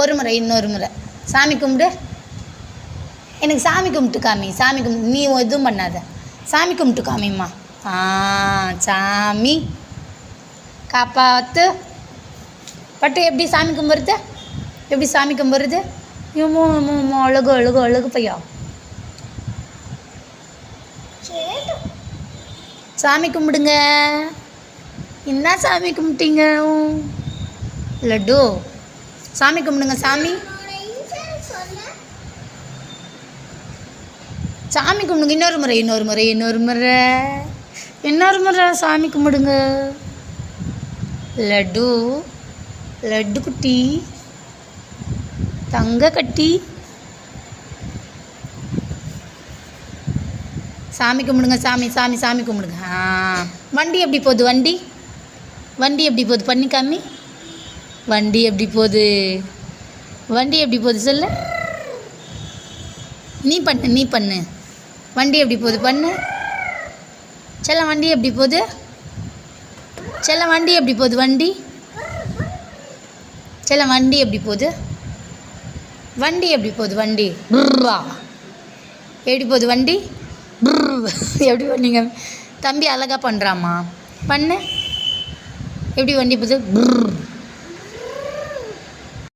ஒரு முறை இன்னொரு முறை சாமி கும்பிடு. எனக்கு சாமி கும்பிட்டு காமி. சாமி கும்பிட்டு நீ எதுவும் பண்ணாத. சாமி கும்பிட்டு காமிம்மா. சாமி காப்பாற்று. பட்டு எப்படி சாமி கும்பிட்றது? எப்படி சாமி கும்பிட்றது? ஏமோ ஏமோ அழகு அழகு அழகு பையா. சாமி கும்பிடுங்க. என்ன சாமி கும்பிட்டீங்க? லட்டு சாமி கும்பிடுங்க. சாமி சாமி கும்பிடுங்க. இன்னொரு முறை இன்னொரு முறை இன்னொரு முறை இன்னொரு முறை சாமி கும்பிடுங்க. லட்டு லட்டு குட்டி தங்க கட்டி சாமி கும்பிடுங்க. சாமி சாமி சாமி கும்பிடுங்க. வண்டி எப்படி போகுது? வண்டி வண்டி எப்படி போகுது? பண்ணி காமி. வண்டி எப்படி போகுது? வண்டி எப்படி போகுது சொல்லு. நீ பண்ணு நீ பண்ணு. வண்டி எப்படி போகுது பண்ணு. செல்லம் வண்டி எப்படி போகுது? செல்லம் வண்டி எப்படி போகுது? வண்டி செல்லம் வண்டி எப்படி போகுது? வண்டி எப்படி போகுது? வண்டி எப்படி போகுது? வண்டி எப்படி பண்ணீங்க? தம்பி அழகாக பண்ணுறாம்மா. பண்ணு. எப்படி வண்டி போகுது?